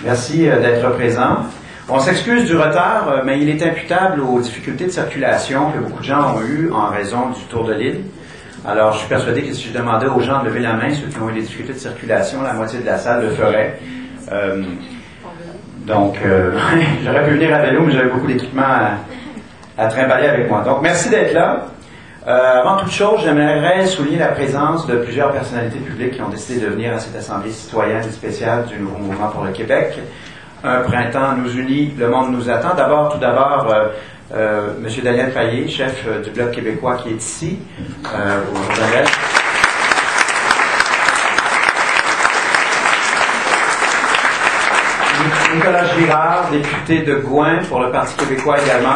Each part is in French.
Merci d'être présent. On s'excuse du retard, mais il est imputable aux difficultés de circulation que beaucoup de gens ont eues en raison du Tour de l'île. Alors, je suis persuadé que si je demandais aux gens de lever la main, ceux qui ont eu des difficultés de circulation, la moitié de la salle le ferait. J'aurais pu venir à vélo, mais j'avais beaucoup d'équipements à trimballer avec moi. Donc, merci d'être là. Avant toute chose, j'aimerais souligner la présence de plusieurs personnalités publiques qui ont décidé de venir à cette assemblée citoyenne spéciale du Nouveau Mouvement pour le Québec. Un printemps nous unit, le monde nous attend. Tout d'abord, M. Daniel Payet, chef du Bloc québécois, qui est ici. Bonjour Daniel. Nicolas Girard, député de Gouin pour le Parti québécois également.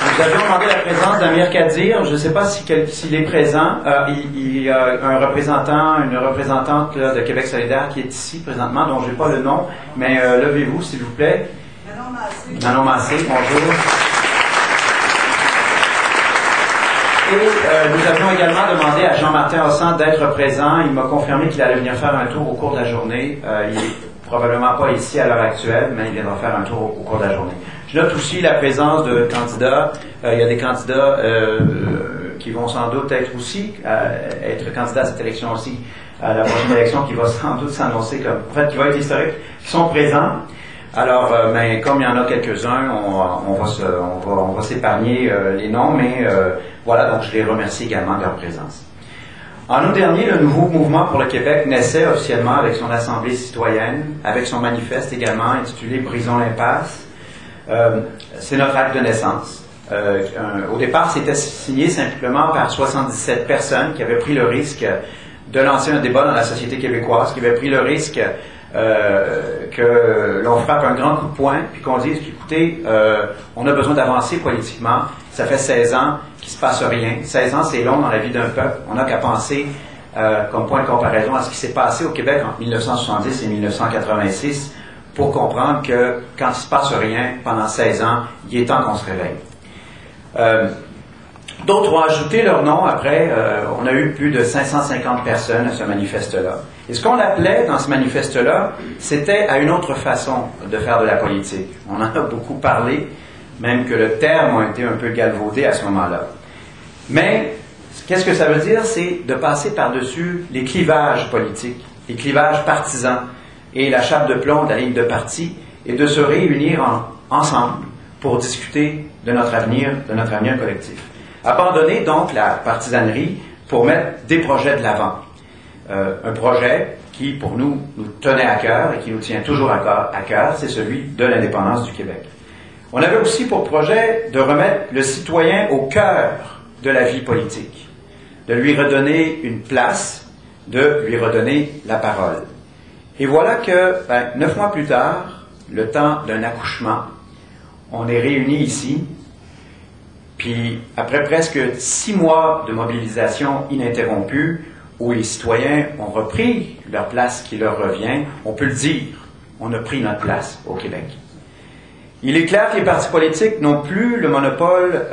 Nous avions demandé la présence d'Amir Kadir. Je ne sais pas s'il est présent. Il y a un représentant, une représentante là, de Québec solidaire qui est ici présentement, dont je n'ai pas le nom, mais levez-vous s'il vous plaît. Manon Massé, bonjour. Et nous avions également demandé à Jean-Martin Hossan d'être présent. Il m'a confirmé qu'il allait venir faire un tour au cours de la journée. Il n'est probablement pas ici à l'heure actuelle, mais il viendra faire un tour au cours de la journée. Je note aussi la présence de candidats. Il y a des candidats qui vont sans doute être aussi être candidats à cette élection aussi, à la prochaine élection qui va sans doute s'annoncer comme, en fait, qui va être historique, qui sont présents. Alors, mais comme il y en a quelques-uns, on va s'épargner les noms, mais voilà, donc je les remercie également de leur présence. En août dernier, le Nouveau Mouvement pour le Québec naissait officiellement avec son assemblée citoyenne, avec son manifeste également intitulé « Brisons l'impasse ». C'est notre acte de naissance. Au départ, c'était signé simplement par 77 personnes qui avaient pris le risque de lancer un débat dans la société québécoise, qui avaient pris le risque que l'on frappe un grand coup de poing, puis qu'on dise, écoutez, on a besoin d'avancer politiquement, ça fait 16 ans qu'il ne se passe rien. 16 ans, c'est long dans la vie d'un peuple. On n'a qu'à penser, comme point de comparaison, à ce qui s'est passé au Québec entre 1970 et 1986, pour comprendre que quand il ne se passe rien pendant 16 ans, il est temps qu'on se réveille. D'autres ont ajouté leur nom après. On a eu plus de 550 personnes à ce manifeste-là. Et ce qu'on appelait dans ce manifeste-là, c'était à une autre façon de faire de la politique. On en a beaucoup parlé, même que le terme a été un peu galvaudé à ce moment-là. Mais qu'est-ce que ça veut dire? C'est de passer par-dessus les clivages politiques, les clivages partisans, et la chape de plomb de la ligne de parti, et de se réunir ensemble pour discuter de notre avenir collectif. Abandonner donc la partisanerie pour mettre des projets de l'avant. Un projet qui, pour nous tenait à cœur et qui nous tient toujours à cœur, c'est celui de l'indépendance du Québec. On avait aussi pour projet de remettre le citoyen au cœur de la vie politique, de lui redonner une place, de lui redonner la parole. Et voilà que, 9 mois plus tard, le temps d'un accouchement, on est réunis ici, puis après presque 6 mois de mobilisation ininterrompue, où les citoyens ont repris leur place qui leur revient, on peut le dire, on a pris notre place au Québec. Il est clair que les partis politiques n'ont plus le monopole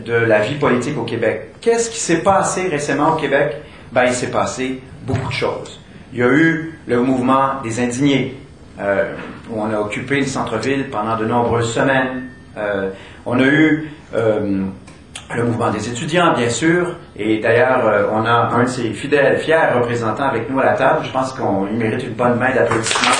de la vie politique au Québec. Qu'est-ce qui s'est passé récemment au Québec? Il s'est passé beaucoup de choses. Il y a eu le mouvement des indignés, où on a occupé le centre-ville pendant de nombreuses semaines. On a eu le mouvement des étudiants, bien sûr, et d'ailleurs, on a un de ses fidèles, fiers représentants avec nous à la table. Je pense qu'on lui mérite une bonne main d'applaudissements.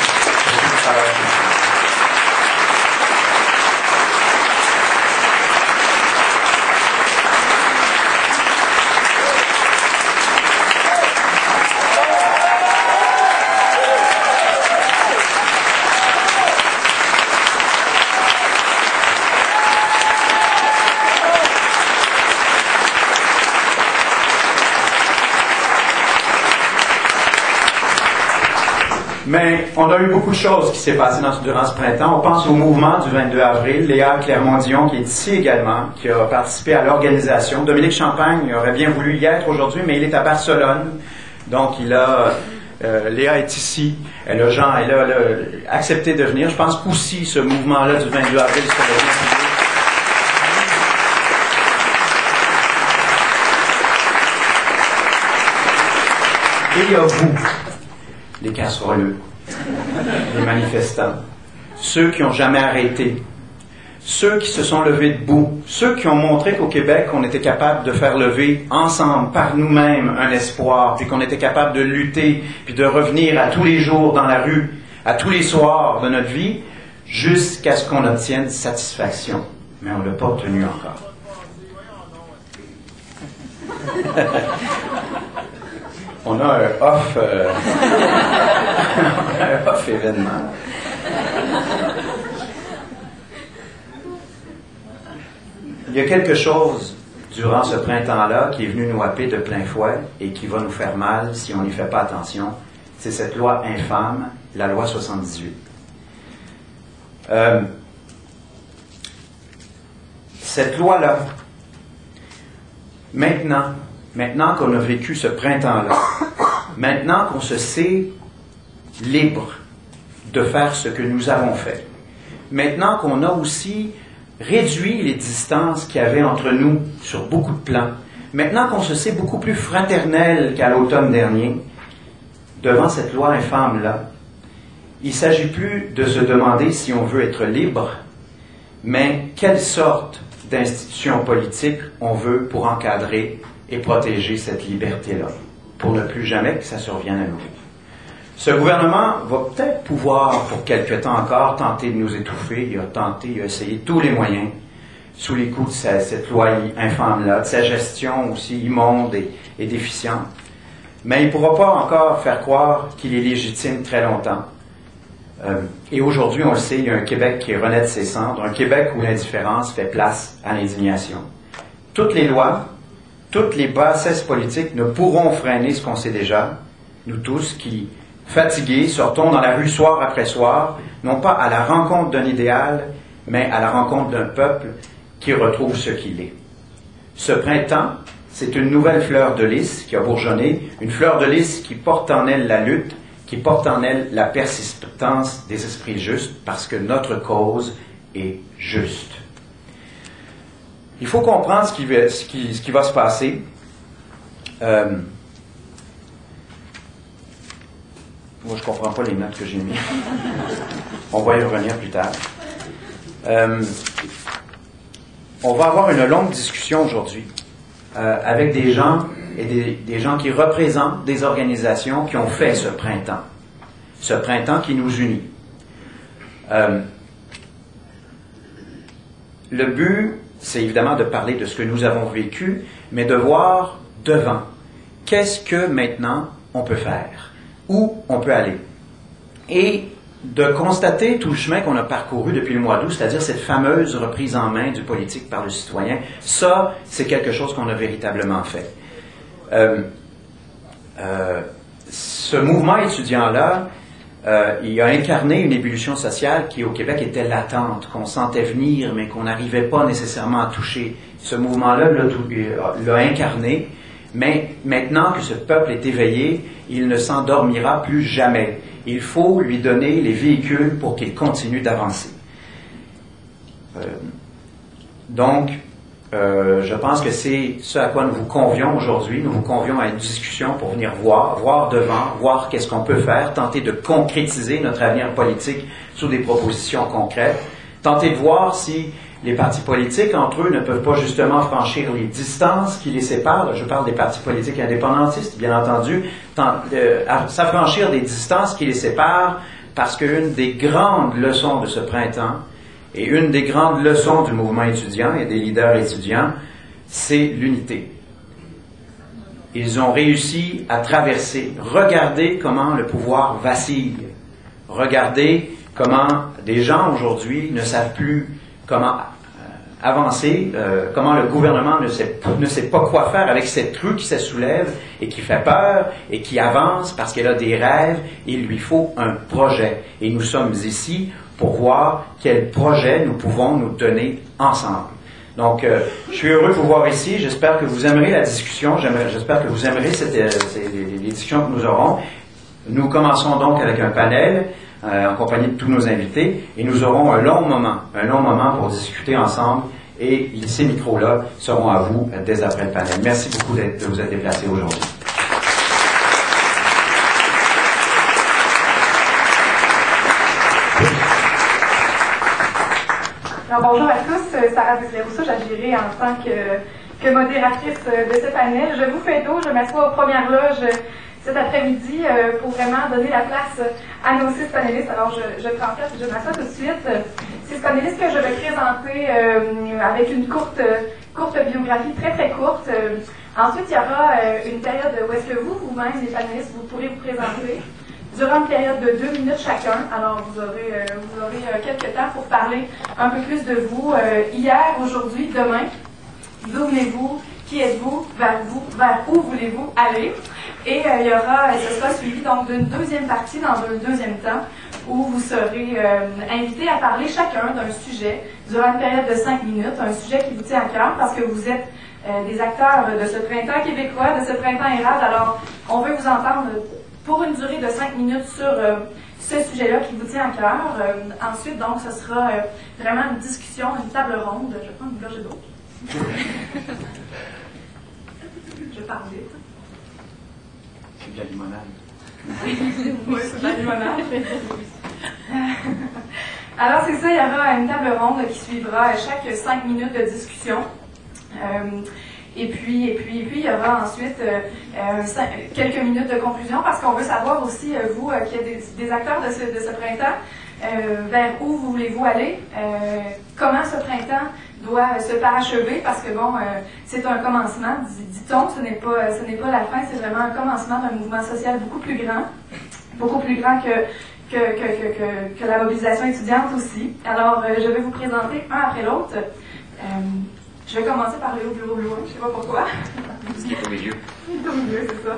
Mais on a eu beaucoup de choses qui s'est passées durant ce printemps. On pense au mouvement du 22 avril. Léa Clermont-Dion, qui est ici également, qui a participé à l'organisation. Dominique Champagne aurait bien voulu y être aujourd'hui, mais il est à Barcelone. Donc, Léa est ici. Elle a accepté de venir. Je pense qu'aussi ce mouvement-là du 22 avril serait bien suivi. Et il y a vous. les casseroleux, les manifestants, ceux qui n'ont jamais arrêté, ceux qui se sont levés debout, ceux qui ont montré qu'au Québec, on était capable de faire lever ensemble, par nous-mêmes, un espoir, puis qu'on était capable de lutter, puis de revenir à tous les jours dans la rue, à tous les soirs de notre vie, jusqu'à ce qu'on obtienne satisfaction. Mais on ne l'a pas obtenu encore. On a un off, un off événement. Il y a quelque chose durant ce printemps-là qui est venu nous happer de plein fouet et qui va nous faire mal si on n'y fait pas attention. C'est cette loi infâme, la loi 78. Cette loi-là, maintenant qu'on a vécu ce printemps-là, maintenant qu'on se sait libre de faire ce que nous avons fait, maintenant qu'on a aussi réduit les distances qu'il y avait entre nous sur beaucoup de plans, maintenant qu'on se sait beaucoup plus fraternel qu'à l'automne dernier, devant cette loi infâme-là, il ne s'agit plus de se demander si on veut être libre, mais quelle sorte d'institutions politiques on veut pour encadrer et protéger cette liberté-là, pour ne plus jamais que ça survienne à nouveau. Ce gouvernement va peut-être pouvoir, pour quelque temps encore, tenter de nous étouffer. Il a essayé tous les moyens, sous les coups de cette loi infâme-là, de sa gestion aussi immonde et déficiente. Mais il ne pourra pas encore faire croire qu'il est légitime très longtemps. Et aujourd'hui, on le sait, il y a un Québec qui renaît de ses cendres, un Québec où l'indifférence fait place à l'indignation. Toutes les lois, toutes les bassesses politiques ne pourront freiner ce qu'on sait déjà, nous tous qui, fatigués, sortons dans la rue soir après soir, non pas à la rencontre d'un idéal, mais à la rencontre d'un peuple qui retrouve ce qu'il est. Ce printemps, c'est une nouvelle fleur de lys qui a bourgeonné, une fleur de lys qui porte en elle la lutte, qui porte en elle la persistance des esprits justes, parce que notre cause est juste. Il faut comprendre ce qui va se passer. Moi, je ne comprends pas les notes que j'ai mises. On va y revenir plus tard. On va avoir une longue discussion aujourd'hui avec des gens et des gens qui représentent des organisations qui ont fait ce printemps qui nous unit. Le but, c'est évidemment de parler de ce que nous avons vécu, mais de voir devant, qu'est-ce que maintenant on peut faire, où on peut aller, et de constater tout le chemin qu'on a parcouru depuis le mois d'août, c'est-à-dire cette fameuse reprise en main du politique par le citoyen. Ça, c'est quelque chose qu'on a véritablement fait. Ce mouvement étudiant-là, il a incarné une ébullition sociale qui, au Québec, était latente, qu'on sentait venir, mais qu'on n'arrivait pas nécessairement à toucher. Ce mouvement-là l'a incarné, mais maintenant que ce peuple est éveillé, il ne s'endormira plus jamais. Il faut lui donner les véhicules pour qu'il continue d'avancer. Donc, je pense que c'est ce à quoi nous vous convions aujourd'hui. Nous vous convions à une discussion pour venir voir devant, voir qu'est-ce qu'on peut faire, tenter de concrétiser notre avenir politique sous des propositions concrètes, tenter de voir si les partis politiques, entre eux, ne peuvent pas justement franchir les distances qui les séparent. Là, je parle des partis politiques indépendantistes, bien entendu, s'affranchir des distances qui les séparent, parce qu'une des grandes leçons de ce printemps, et une des grandes leçons du mouvement étudiant et des leaders étudiants, c'est l'unité. Ils ont réussi à traverser. Regardez comment le pouvoir vacille. Regardez comment des gens aujourd'hui ne savent plus comment avancer, comment le gouvernement ne sait pas quoi faire avec cette crue qui se soulève et qui fait peur et qui avance parce qu'elle a des rêves. Il lui faut un projet. Et nous sommes ici pour voir quel projet nous pouvons nous donner ensemble. Donc, je suis heureux de vous voir ici. J'espère que vous aimerez la discussion. J'espère que vous aimerez les discussions que nous aurons. Nous commençons donc avec un panel en compagnie de tous nos invités et nous aurons un long moment pour discuter ensemble et ces micros-là seront à vous dès après le panel. Merci beaucoup de vous être déplacés aujourd'hui. Alors, bonjour à tous, Sarah Desley-Rousseau, j'agirai en tant que modératrice de ce panel. Je vous fais d'eau, je m'assois aux premières loges cet après-midi pour vraiment donner la place à nos 6 panélistes. Alors, je prends place et je m'assois tout de suite. 6 panélistes que je vais présenter avec une courte biographie, très très courte. Ensuite, il y aura une période où est-ce que vous-même, les panélistes, vous pourrez vous présenter durant une période de 2 minutes chacun. Alors, vous aurez quelques temps pour parler un peu plus de vous, hier, aujourd'hui, demain. D'où venez-vous? Qui êtes-vous? Vers où voulez-vous aller? Et ce sera suivi donc d'une deuxième partie dans un deuxième temps où vous serez invités à parler chacun d'un sujet durant une période de 5 minutes, un sujet qui vous tient à cœur parce que vous êtes des acteurs de ce printemps québécois, de ce printemps érable. Alors, on veut vous entendre pour une durée de 5 minutes sur ce sujet-là qui vous tient à cœur. Ensuite, donc, ce sera vraiment une discussion, une table ronde. Je vais prendre une gorgée d'eau. Je parle vite. C'est de la limonade. Oui, c'est de la limonade. Alors, c'est ça, il y aura une table ronde qui suivra chaque 5 minutes de discussion. Et puis, il y aura ensuite quelques minutes de conclusion parce qu'on veut savoir aussi, vous, qui êtes des acteurs de ce printemps, vers où voulez-vous aller, comment ce printemps doit se parachever, parce que bon, c'est un commencement, dit-on, ce n'est pas la fin, c'est vraiment un commencement d'un mouvement social beaucoup plus grand que la mobilisation étudiante aussi. Alors, je vais vous présenter un après l'autre. Je vais commencer par Léo Bureau-Blouin, je ne sais pas pourquoi. Parce qu'il est au milieu. Il est au milieu, c'est ça.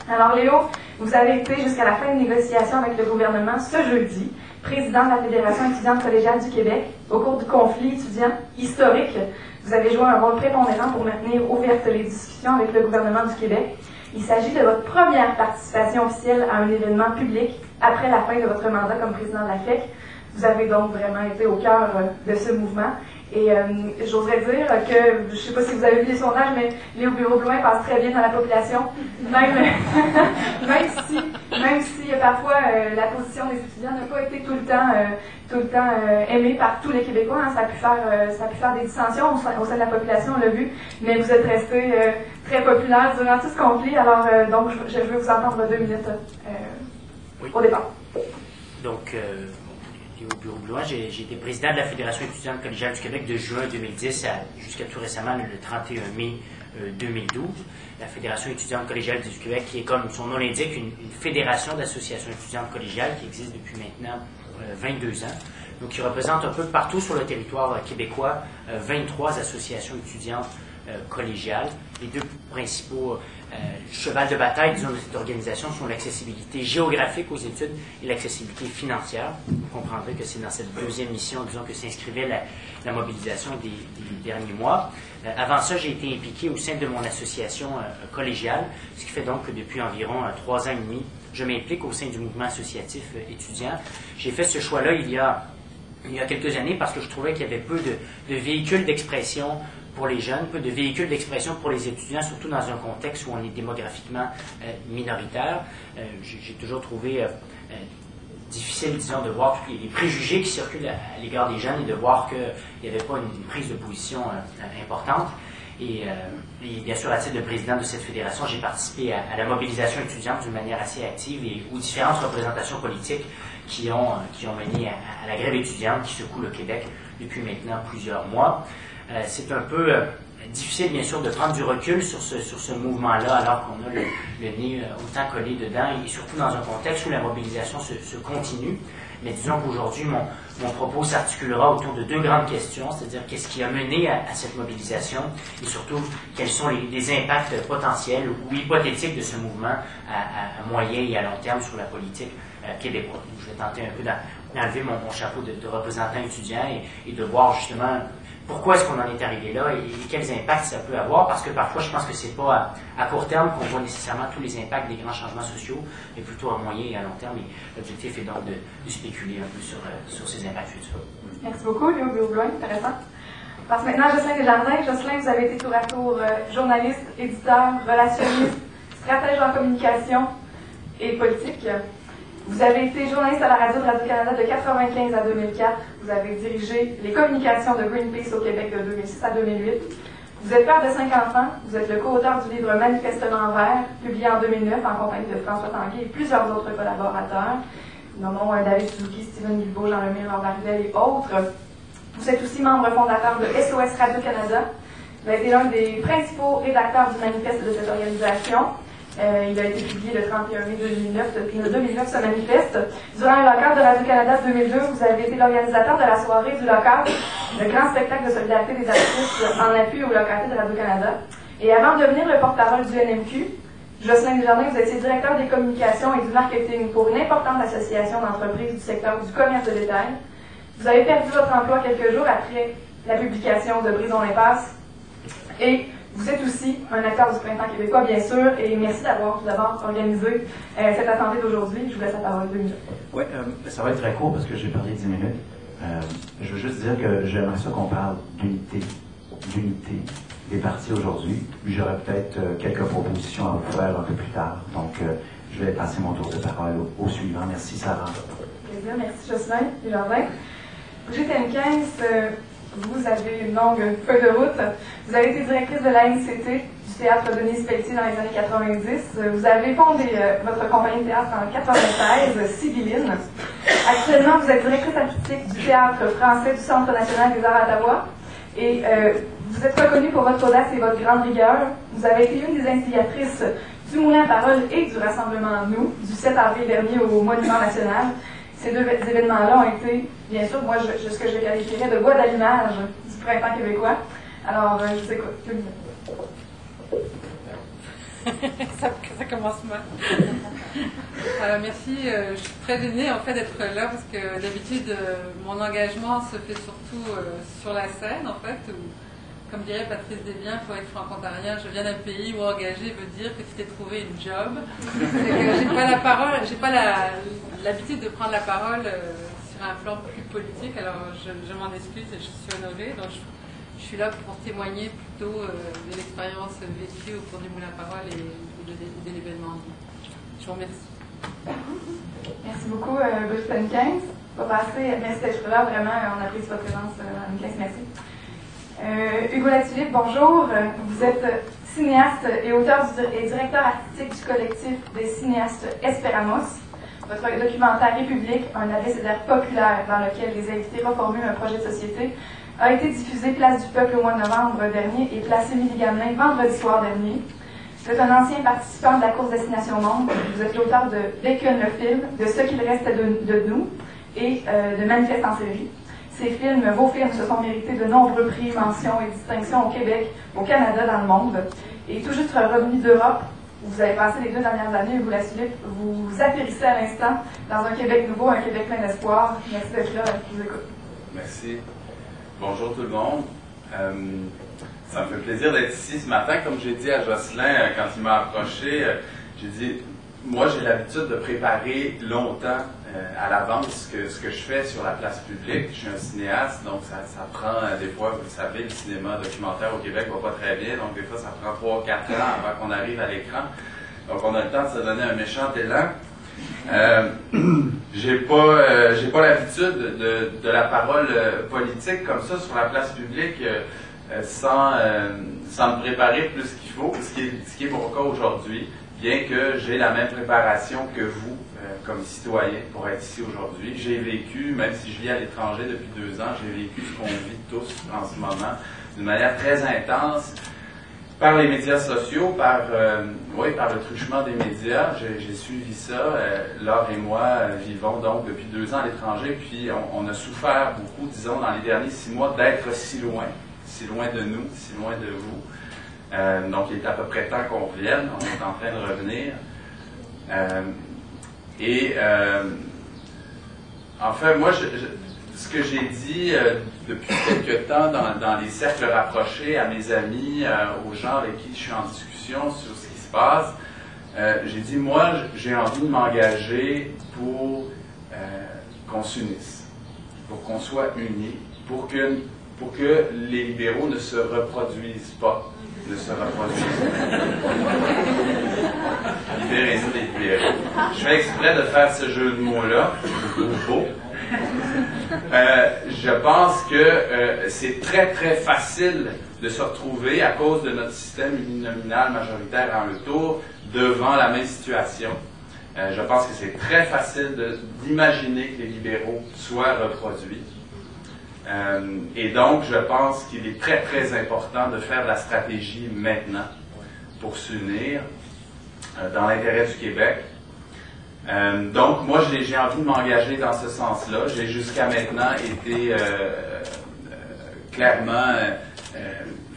Alors, Léo, vous avez été jusqu'à la fin des négociations avec le gouvernement ce jeudi, président de la Fédération étudiante collégiale du Québec. Au cours du conflit étudiant historique, vous avez joué un rôle prépondérant pour maintenir ouvertes les discussions avec le gouvernement du Québec. Il s'agit de votre première participation officielle à un événement public après la fin de votre mandat comme président de la FEC. Vous avez donc vraiment été au cœur de ce mouvement. Et j'oserais dire que, je ne sais pas si vous avez vu les sondages, mais Léo Bureau-Blouin passe très bien dans la population, même si parfois la position des étudiants n'a pas été tout le temps aimée par tous les Québécois. Hein. Ça a pu faire des dissensions au sein de la population, on l'a vu, mais vous êtes resté très populaire durant tout ce conflit. Alors, donc, je vais vous entendre 2 minutes oui. Au départ. Donc, au Bureau Blouin, j'ai été président de la Fédération étudiante collégiale du Québec de juin 2010 jusqu'à tout récemment, le 31 mai 2012. La Fédération étudiante collégiale du Québec, qui est, comme son nom l'indique, une fédération d'associations étudiantes collégiales qui existe depuis maintenant 22 ans. Donc, qui représente un peu partout sur le territoire québécois 23 associations étudiantes collégiales. Les 2 principaux cheval de bataille, disons, de cette organisation sont l'accessibilité géographique aux études et l'accessibilité financière. Vous comprendrez que c'est dans cette deuxième mission, disons, que s'inscrivait la mobilisation des derniers mois. Avant ça, j'ai été impliqué au sein de mon association collégiale, ce qui fait donc que depuis environ 3 ans et demi, je m'implique au sein du mouvement associatif étudiant. J'ai fait ce choix-là il y a quelques années parce que je trouvais qu'il y avait peu de véhicules d'expression pour les jeunes, peu de véhicules d'expression pour les étudiants, surtout dans un contexte où on est démographiquement minoritaire. J'ai toujours trouvé difficile, disons, de voir tous les préjugés qui circulent à l'égard des jeunes et de voir qu'il n'y avait pas une prise de position importante. Et bien sûr, à titre de président de cette fédération, j'ai participé à la mobilisation étudiante d'une manière assez active et aux différentes représentations politiques qui ont mené à la grève étudiante qui secoue le Québec depuis maintenant plusieurs mois. C'est un peu difficile, bien sûr, de prendre du recul sur ce mouvement-là, alors qu'on a le nez autant collé dedans, et surtout dans un contexte où la mobilisation se continue. Mais disons qu'aujourd'hui, mon propos s'articulera autour de 2 grandes questions, c'est-à-dire qu'est-ce qui a mené à cette mobilisation, et surtout, quels sont les impacts potentiels ou hypothétiques de ce mouvement à moyen et à long terme sur la politique québécoise. Je vais tenter un peu d'enlever mon chapeau de représentant étudiant et de voir justement pourquoi est-ce qu'on en est arrivé là et quels impacts ça peut avoir, parce que parfois je pense que c'est pas à court terme qu'on voit nécessairement tous les impacts des grands changements sociaux, mais plutôt à moyen et à long terme. Et l'objectif est donc de spéculer un peu sur ces impacts futurs. Merci beaucoup, Léo Bureau-Blouin, intéressant. Parce que maintenant, Jocelyn Desjardins. Jocelyn, vous avez été tour à tour journaliste, éditeur, relationniste, stratège en communication et politique. Vous avez été journaliste à la radio de Radio-Canada de 1995 à 2004. Vous avez dirigé les communications de Greenpeace au Québec de 2006 à 2008. Vous êtes père de 5 enfants. Vous êtes le co-auteur du livre Manifestement vert, publié en 2009 en compagnie de François Tanguay et plusieurs autres collaborateurs, nommons David Suzuki, Steven Guilbeault, Jean-Lemire, Laure Baridel et autres. Vous êtes aussi membre fondateur de SOS Radio-Canada. Vous avez été l'un des principaux rédacteurs du manifeste de cette organisation. Il a été publié le 31 mai 2009, depuis 2009, ce manifeste. Durant le lockout de Radio-Canada 2002, vous avez été l'organisateur de la soirée du lockout, le grand spectacle de solidarité des artistes en appui au locauté de Radio-Canada. Et avant de devenir le porte-parole du NMQ, Jocelyn Desjardins, vous étiez directeur des communications et du marketing pour une importante association d'entreprises du secteur du commerce de détail. Vous avez perdu votre emploi quelques jours après la publication de Brisons l'impasse. Et vous êtes aussi un acteur du Printemps québécois, bien sûr, et merci d'avoir tout d'abord organisé cette assemblée d'aujourd'hui. Je vous laisse la parole 2 minutes. Oui, ça va être très court parce que j'ai parlé 10 minutes. Je veux juste dire que j'aimerais ça qu'on parle d'unité des partis aujourd'hui. Puis j'aurais peut-être quelques propositions à vous faire un peu plus tard. Donc, je vais passer mon tour de parole au suivant. Merci, Sarah. Plaisir, merci Jocelyn Desjardins. Brigitte Henkens, vous avez une longue feuille de route. Vous avez été directrice de l'ANCT du théâtre Denise Pelletier dans les années 90. Vous avez fondé votre compagnie de théâtre en 1996, Sibylline. Actuellement, vous êtes directrice artistique du théâtre français du Centre national des arts à Ottawa. Et vous êtes reconnue pour votre audace et votre grande rigueur. Vous avez été une des instigatrices du Moulin à Parole et du Rassemblement Nous, du 7 avril dernier au Monument national. Ces deux événements-là ont été, bien sûr, moi, ce que je qualifierais de voix d'allumage du Printemps québécois. Alors, je vous écoute. Ça commence mal. Merci. Je suis très gênée en fait d'être là parce que d'habitude, mon engagement se fait surtout sur la scène en fait. Où, comme dirait Patrice Desbiens, pour être franco-ontarien, je viens d'un pays où engagé veut dire que tu t'es trouvé une job. J'ai pas la parole, j'ai pas l'habitude de prendre la parole sur un plan plus politique, alors je m'en excuse et je suis honorée. Donc je suis là pour témoigner plutôt de l'expérience vécue au cours du Moulin à Parole et de l'événement. Je vous remercie. Merci beaucoup, Brigitte Henkens. Merci d'être là, vraiment, on apprécie votre présence, Henkens, merci. Hugo Latulippe, bonjour. Vous êtes cinéaste et auteur et directeur artistique du collectif des cinéastes Espéramos. Votre documentaire République, un abécédaire populaire dans lequel les invités reformulent un projet de société, a été diffusé Place du Peuple au mois de novembre dernier et placé Milly-Gamelin vendredi soir dernier. Vous êtes un ancien participant de la course Destination Monde. Vous êtes l'auteur de Bacon le film, de Ce qu'il restait de nous et de Manifeste en série. Vos films se sont mérités de nombreux prix, mentions et distinctions au Québec, au Canada, dans le monde. Et tout juste revenu d'Europe, où vous avez passé les 2 dernières années, Hugo Latulippe, vous atterrissez à l'instant dans un Québec nouveau, un Québec plein d'espoir. Merci d'être là, je vous écoute. Merci. Bonjour tout le monde. Ça me fait plaisir d'être ici ce matin. Comme j'ai dit à Jocelyn quand il m'a approché, j'ai dit, moi j'ai l'habitude de préparer longtemps à l'avance ce que je fais sur la place publique. Je suis un cinéaste, donc ça prend des fois, vous le savez, le cinéma documentaire au Québec va pas très bien, donc des fois ça prend 3-4 ans avant qu'on arrive à l'écran. Donc on a le temps de se donner un méchant élan. J'ai pas l'habitude de la parole politique comme ça sur la place publique sans me préparer plus qu'il faut, ce qui est mon cas aujourd'hui, bien que j'ai la même préparation que vous comme citoyen pour être ici aujourd'hui. J'ai vécu, même si je vis à l'étranger depuis 2 ans, j'ai vécu ce qu'on vit tous en ce moment d'une manière très intense par les médias sociaux, par le truchement des médias. J'ai suivi ça. Laure et moi vivons donc depuis 2 ans à l'étranger, puis on a souffert beaucoup, disons, dans les derniers 6 mois, d'être si loin de nous, si loin de vous. Donc il est à peu près temps qu'on revienne. On est en train de revenir. Enfin, moi, ce que j'ai dit depuis quelque temps dans les cercles rapprochés, à mes amis, aux gens avec qui je suis en discussion sur ce qui se passe, j'ai dit, moi, j'ai envie de m'engager pour qu'on s'unisse, pour qu'on soit unis, pour que les libéraux ne se reproduisent pas. Libérez-nous les libéraux. Je fais exprès de faire ce jeu de mots-là, beau. Je pense que c'est très, très facile de se retrouver, à cause de notre système uninominal majoritaire en un tour, devant la même situation. Je pense que c'est très facile d'imaginer que les libéraux soient reproduits. Et donc, je pense qu'il est très, très important de faire de la stratégie maintenant pour s'unir dans l'intérêt du Québec. Donc, moi, j'ai envie de m'engager dans ce sens-là. J'ai jusqu'à maintenant été clairement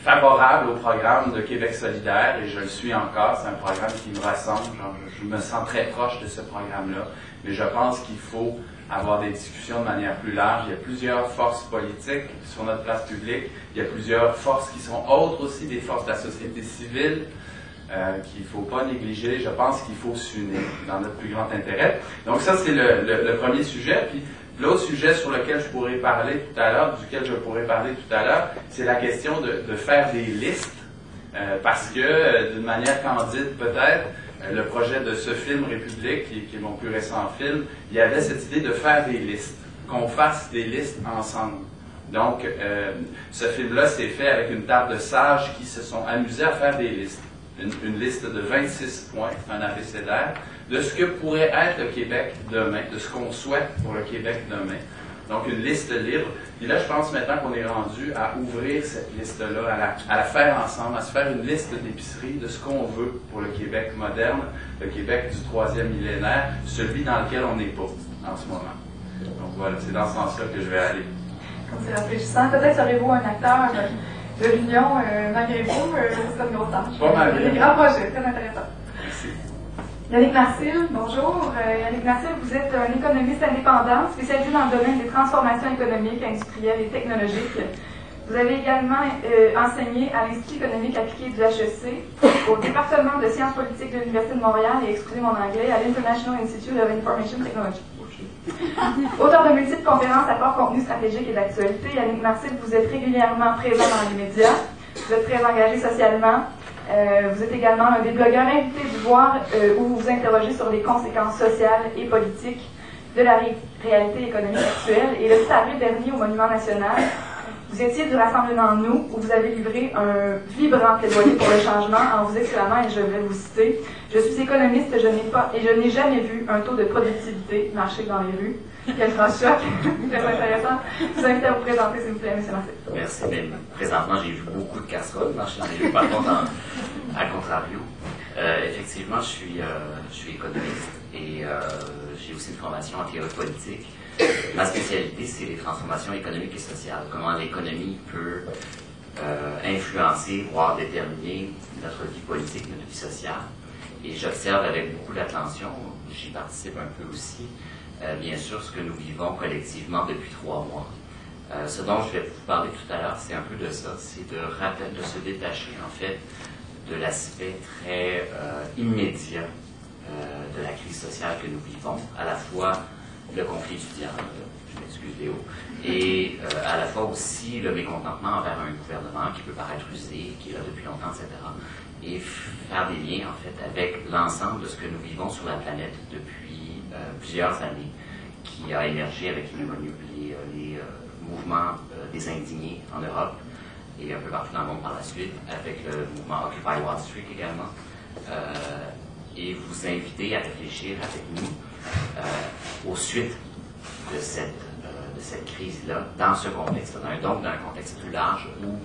favorable au programme de Québec solidaire, et je le suis encore. C'est un programme qui me rassemble. Je me sens très proche de ce programme-là. Mais je pense qu'il faut avoir des discussions de manière plus large. Il y a plusieurs forces politiques sur notre place publique. Il y a plusieurs forces qui sont autres aussi, des forces de la société civile, qu'il ne faut pas négliger. Je pense qu'il faut s'unir dans notre plus grand intérêt. Donc ça, c'est le premier sujet. Puis l'autre sujet sur lequel je pourrais parler tout à l'heure, duquel je pourrais parler tout à l'heure, c'est la question de faire des listes. Parce que, d'une manière candide peut-être, le projet de ce film République, qui est mon plus récent film, il y avait cette idée de faire des listes, qu'on fasse des listes ensemble. Donc, ce film-là s'est fait avec une table de sages qui se sont amusés à faire des listes. Une liste de 26 points, un abécédaire, de ce que pourrait être le Québec demain, de ce qu'on souhaite pour le Québec demain. Donc, une liste libre. Et là, je pense maintenant qu'on est rendu à ouvrir cette liste-là, à la faire ensemble, à se faire une liste d'épicerie de ce qu'on veut pour le Québec moderne, le Québec du 3e millénaire, celui dans lequel on n'est pas en ce moment. Donc voilà, c'est dans ce sens-là que je vais aller. Comme c'est rafraîchissant. Peut-être serez-vous un acteur de l'Union malgré vous, c'est pas une grosse tâche. Pas malgré. Des grands projets, très intéressant. Merci. Yannick Marcil, bonjour. Yannick Marcil, vous êtes un économiste indépendant, spécialisé dans le domaine des transformations économiques, industrielles et technologiques. Vous avez également enseigné à l'Institut économique appliqué du HEC, au département de sciences politiques de l'Université de Montréal, et excusez mon anglais, à l'International Institute of Information Technology. Auteur de multiples conférences à fort contenu stratégique et d'actualité, Yannick Marcil, vous êtes régulièrement présent dans les médias, vous êtes très engagé socialement, vous êtes également un des blogueurs invités du Voir où vous vous interrogez sur les conséquences sociales et politiques de la réalité économique actuelle. Et le 7 avril dernier, au Monument National, vous étiez du Rassemblement Nous, où vous avez livré un vibrant plaidoyer pour le changement en vous exclamant, et je vais vous citer, « Je suis économiste, je n'ai jamais vu un taux de productivité marcher dans les rues. » Quel phrase choc, très intéressant. Je vous invite à vous présenter, s'il vous plaît, M. Marcil. Merci, mais présentement, j'ai vu beaucoup de casseroles marcher dans les rues. Par contre, à contrario, effectivement, je suis économiste et j'ai aussi une formation en théorie politique. Ma spécialité, c'est les transformations économiques et sociales. Comment l'économie peut influencer, voire déterminer notre vie politique, notre vie sociale. Et j'observe avec beaucoup d'attention, j'y participe un peu aussi, bien sûr, ce que nous vivons collectivement depuis 3 mois. Ce dont je vais vous parler tout à l'heure, c'est un peu de ça, c'est de se détacher, en fait, de l'aspect très immédiat de la crise sociale que nous vivons, à la fois le conflit étudiant, je m'excuse Léo, et à la fois aussi le mécontentement envers un gouvernement qui peut paraître usé, qui est là depuis longtemps, etc., et faire des liens, en fait, avec l'ensemble de ce que nous vivons sur la planète depuis plusieurs années, qui a émergé avec les mouvements des indignés en Europe et un peu partout dans le monde par la suite, avec le mouvement Occupy Wall Street également, et vous inviter à réfléchir avec nous aux suites de cette crise-là, dans ce contexte-là, donc dans un contexte plus large où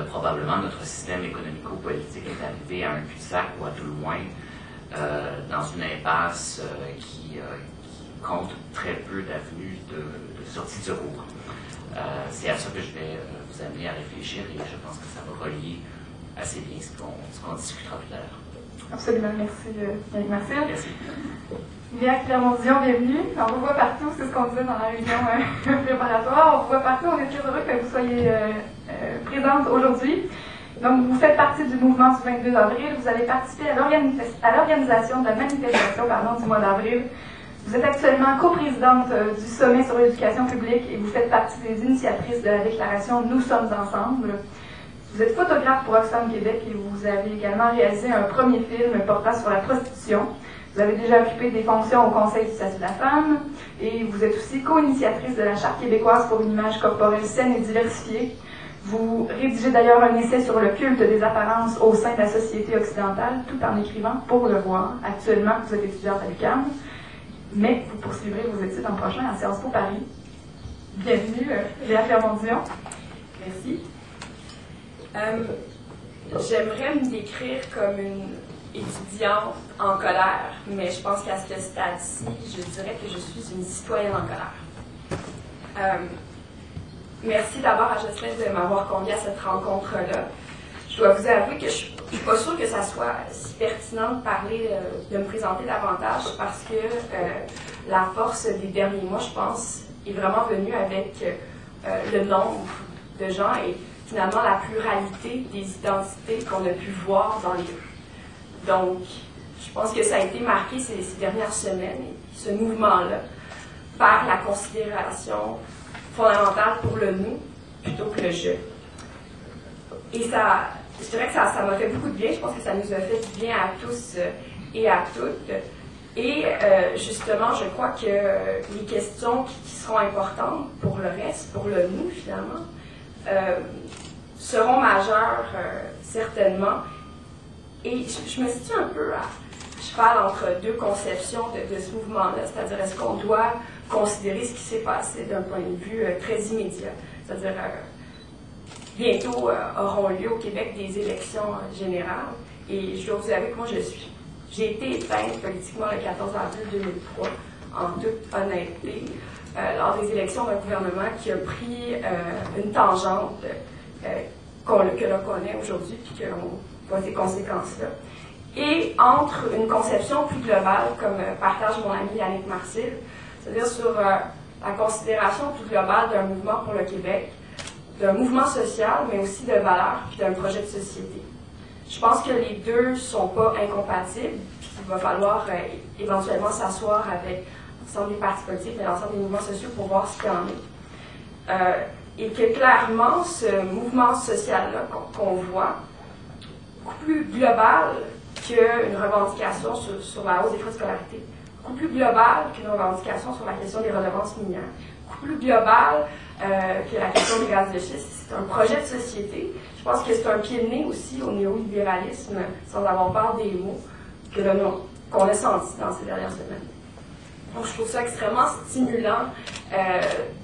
probablement notre système économico-politique est arrivé à un cul-de-sac ou à tout le moins dans une impasse qui compte très peu d'avenues de sortie de secours. C'est à ça que je vais vous amener à réfléchir et je pense que ça va relier assez bien ce qu'on discutera tout à l'heure. Absolument, merci Yannick Marcil. Merci. Bien, Clermont-Dion, bienvenue. On vous voit partout, c'est ce qu'on disait dans la réunion préparatoire. On vous voit partout, on est très heureux que vous soyez présente aujourd'hui. Donc, vous faites partie du mouvement du 22 avril. Vous avez participé à l'organisation de la manifestation du mois d'avril. Vous êtes actuellement coprésidente du sommet sur l'éducation publique et vous faites partie des initiatrices de la déclaration « Nous sommes ensemble ». Vous êtes photographe pour Oxfam Québec et vous avez également réalisé un premier film portant sur la prostitution. Vous avez déjà occupé des fonctions au Conseil du statut de la femme et vous êtes aussi co-initiatrice de la Charte québécoise pour une image corporelle saine et diversifiée. Vous rédigez d'ailleurs un essai sur le culte des apparences au sein de la société occidentale, tout en écrivant Pour le voir. Actuellement, vous êtes étudiante à l'UQAM, mais vous poursuivrez vos études l'an prochain à Sciences Po Paris. Bienvenue, Léa Clermont-Dion. Merci. J'aimerais me décrire comme une étudiante en colère, mais je pense qu'à ce stade-ci, je dirais que je suis une citoyenne en colère. Merci d'abord à Jocelyn de m'avoir conviée à cette rencontre-là. Je dois vous avouer que je ne suis pas sûre que ça soit si pertinent de parler, de me présenter davantage, parce que la force des derniers mois, je pense, est vraiment venue avec le nombre de gens et finalement la pluralité des identités qu'on a pu voir dans les rues. Donc, je pense que ça a été marqué ces dernières semaines, ce mouvement-là, par la considération fondamentale pour le nous plutôt que le je. Et ça, je dirais que ça m'a fait beaucoup de bien. Je pense que ça nous a fait du bien à tous et à toutes. Et justement, je crois que les questions qui seront importantes pour le reste, pour le nous finalement, seront majeures certainement. Et je me situe un peu à cheval entre deux conceptions de ce mouvement-là, c'est-à-dire est-ce qu'on doit considérer ce qui s'est passé d'un point de vue très immédiat, c'est-à-dire bientôt auront lieu au Québec des élections générales, et je dois vous avouer que moi j'ai été éteinte politiquement le 14 avril 2003, en toute honnêteté, lors des élections d'un gouvernement qui a pris une tangente que l'on connaît aujourd'hui, puis que l'on voit ces conséquences-là. Et entre une conception plus globale, comme partage mon ami Yannick Marcil, c'est-à-dire sur la considération plus globale d'un mouvement pour le Québec, d'un mouvement social, mais aussi de valeurs, puis d'un projet de société. Je pense que les deux ne sont pas incompatibles, puis qu'il va falloir éventuellement s'asseoir avec l'ensemble des partis politiques et l'ensemble des mouvements sociaux pour voir ce qu'il y en est. Et que clairement, ce mouvement social-là qu'on voit, beaucoup plus global qu'une revendication sur la hausse des frais de scolarité, beaucoup plus global qu'une revendication sur la question des redevances minières, beaucoup plus global que la question des gaz de schiste. C'est un projet de société. Je pense que c'est un pied de nez aussi au néolibéralisme, sans avoir peur des mots, qu'on a senti dans ces dernières semaines. Donc, je trouve ça extrêmement stimulant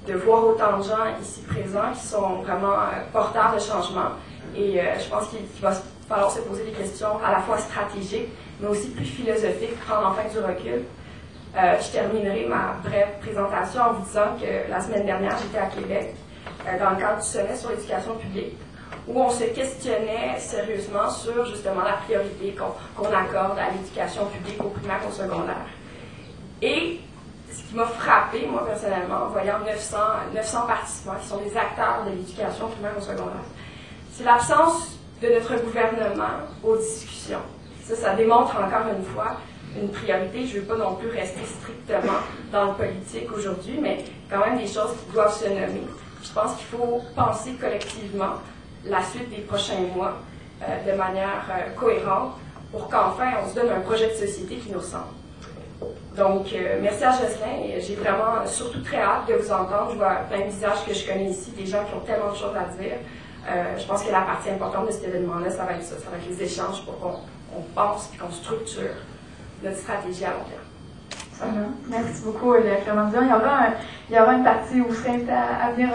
de voir autant de gens ici présents qui sont vraiment porteurs de changement. Et je pense qu'il va falloir se poser des questions à la fois stratégiques, mais aussi plus philosophiques, prendre enfin du recul. Je terminerai ma brève présentation en vous disant que la semaine dernière, j'étais à Québec dans le cadre du sommet sur l'éducation publique, où on se questionnait sérieusement sur justement la priorité qu'on accorde à l'éducation publique au primaire et au secondaire. Et ce qui m'a frappé, moi personnellement, en voyant 900 participants qui sont des acteurs de l'éducation primaire et au secondaire, c'est l'absence de notre gouvernement aux discussions. Ça démontre encore une fois une priorité. Je ne veux pas non plus rester strictement dans le politique aujourd'hui, mais quand même des choses qui doivent se nommer. Je pense qu'il faut penser collectivement la suite des prochains mois de manière cohérente pour qu'enfin on se donne un projet de société qui nous ressemble. Donc, merci à Jocelyn et j'ai vraiment surtout très hâte de vous entendre. Je vois plein de visages que je connais ici, des gens qui ont tellement de choses à dire. Je pense que la partie importante de cet événement-là, ça va être ça, ça va être les échanges pour qu'on pense et qu'on structure notre stratégie à long terme. Merci beaucoup, Léa Clermont-Dion. Il y aura une partie où vous serez invité à venir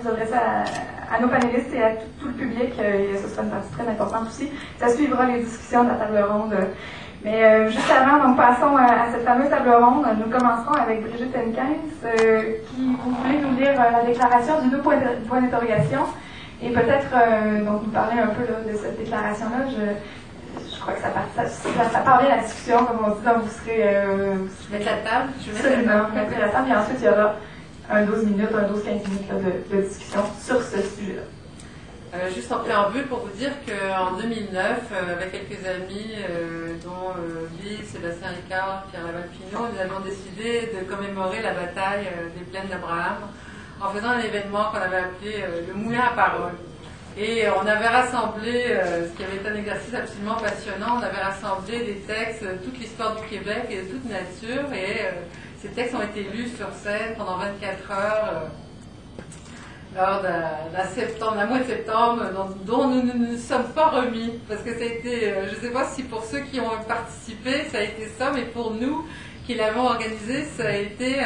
vous adresser à nos panélistes et à tout le public. Et ce sera une partie très importante aussi. Ça suivra les discussions de la table ronde. Mais juste avant, donc passons à cette fameuse table ronde. Nous commencerons avec Brigitte Hennequin, qui vous voulez nous lire la déclaration du point d'interrogation. Et peut-être donc nous parler un peu là, de cette déclaration-là. Je crois que ça parlait de la discussion, comme on dit, donc vous serez... Mettre la table, je vais absolument, mettre la table, et ensuite il y aura un 12 minutes, un 12-15 minutes là, de discussion sur ce sujet-là. Juste en préambule pour vous dire qu'en 2009, avec quelques amis, dont Guy, Sébastien Ricard, Pierre Laval-Pinot, nous avons décidé de commémorer la bataille des plaines d'Abraham en faisant un événement qu'on avait appelé le Moulin à parole. Et on avait rassemblé, ce qui avait été un exercice absolument passionnant, on avait rassemblé des textes, toute l'histoire du Québec et de toute nature, et ces textes ont été lus sur scène pendant 24 heures lors d'un mois de septembre, dont nous ne nous sommes pas remis, parce que ça a été, je ne sais pas si pour ceux qui ont participé, ça a été ça, mais pour nous qui l'avons organisé, ça a été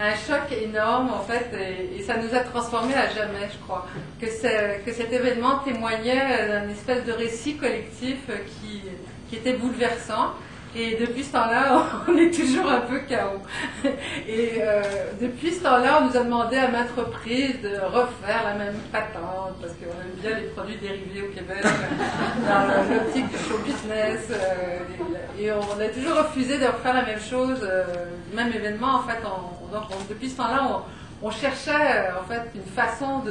un choc énorme, en fait, et ça nous a transformés à jamais, je crois. Que cet événement témoignait d'un espèce de récit collectif qui était bouleversant. Et depuis ce temps-là, on est toujours un peu chaos. Et depuis ce temps-là, on nous a demandé à maintes reprises de refaire la même patente, parce qu'on aime bien les produits dérivés au Québec, dans l'optique du show business. Et on a toujours refusé de refaire la même chose, le même événement. En fait, donc depuis ce temps-là, on cherchait en fait une façon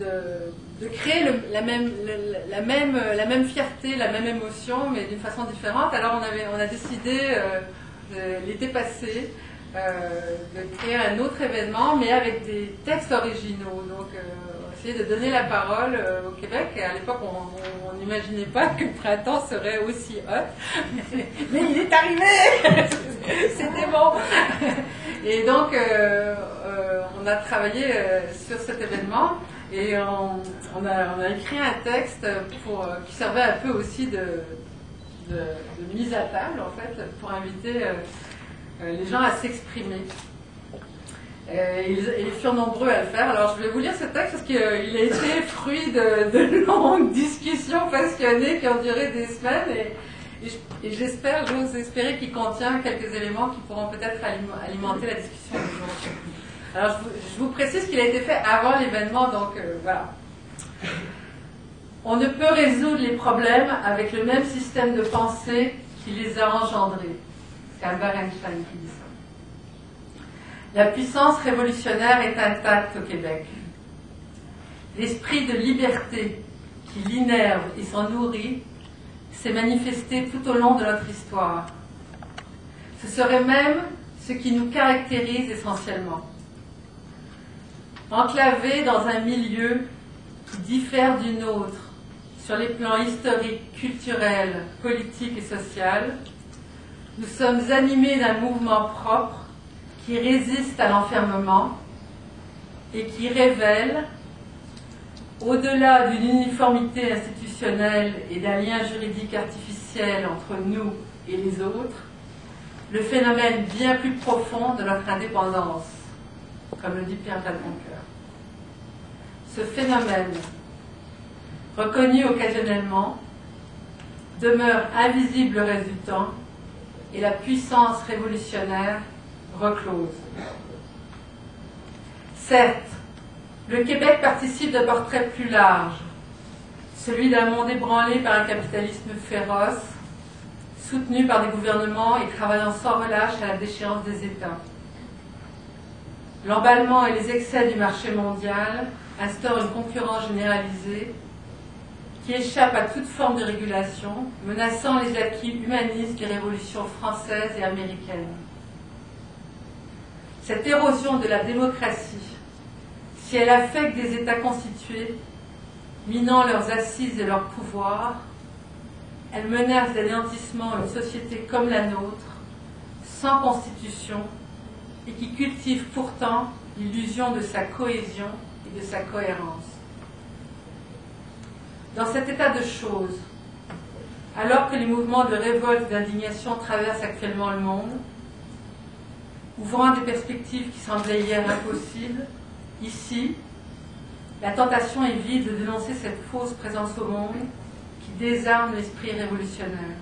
de créer la même fierté, la même émotion, mais d'une façon différente. Alors on a décidé l'été passé de créer un autre événement, mais avec des textes originaux. Donc on a essayé de donner la parole au Québec. Et à l'époque, on n'imaginait pas que le printemps serait aussi hot, mais il est arrivé. C'était bon. Et donc on a travaillé sur cet événement. Et on a écrit un texte qui servait un peu aussi de mise à table, en fait, pour inviter les gens à s'exprimer. Ils furent nombreux à le faire. Alors, je vais vous lire ce texte parce qu'il a été fruit de longues discussions passionnées qui ont duré des semaines. Et j'ose espérer qu'il contient quelques éléments qui pourront peut-être alimenter la discussion d'aujourd'hui. Alors, je vous précise qu'il a été fait avant l'événement, donc voilà. On ne peut résoudre les problèmes avec le même système de pensée qui les a engendrés. C'est Albert Einstein qui dit ça. La puissance révolutionnaire est intacte au Québec. L'esprit de liberté qui l'innerve et s'en nourrit s'est manifesté tout au long de notre histoire. Ce serait même ce qui nous caractérise essentiellement. Enclavés dans un milieu qui diffère du nôtre sur les plans historiques, culturels, politiques et social, nous sommes animés d'un mouvement propre qui résiste à l'enfermement et qui révèle, au-delà d'une uniformité institutionnelle et d'un lien juridique artificiel entre nous et les autres, le phénomène bien plus profond de notre indépendance, comme le dit Pierre Talboncoeur. Ce phénomène, reconnu occasionnellement, demeure invisible le reste du temps et la puissance révolutionnaire reclose. Certes, le Québec participe d'un portrait plus large, celui d'un monde ébranlé par un capitalisme féroce, soutenu par des gouvernements et travaillant sans relâche à la déchéance des États. L'emballement et les excès du marché mondial instaurent une concurrence généralisée qui échappe à toute forme de régulation, menaçant les acquis humanistes des révolutions françaises et américaines. Cette érosion de la démocratie, si elle affecte des États constitués, minant leurs assises et leurs pouvoirs, elle menace d'anéantissement une société comme la nôtre, sans constitution, et qui cultive pourtant l'illusion de sa cohésion et de sa cohérence. Dans cet état de choses, alors que les mouvements de révolte et d'indignation traversent actuellement le monde, ouvrant des perspectives qui semblaient hier impossibles, ici, la tentation est vive de dénoncer cette fausse présence au monde qui désarme l'esprit révolutionnaire.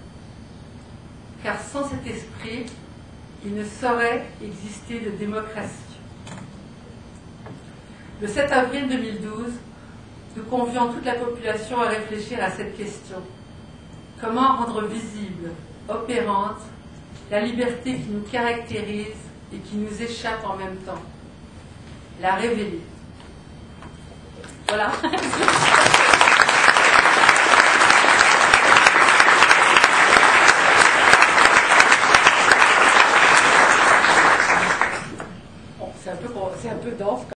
Car sans cet esprit, il ne saurait exister de démocratie. Le 7 avril 2012, nous convions toute la population à réfléchir à cette question. Comment rendre visible, opérante, la liberté qui nous caractérise et qui nous échappe en même temps? La révéler. Voilà.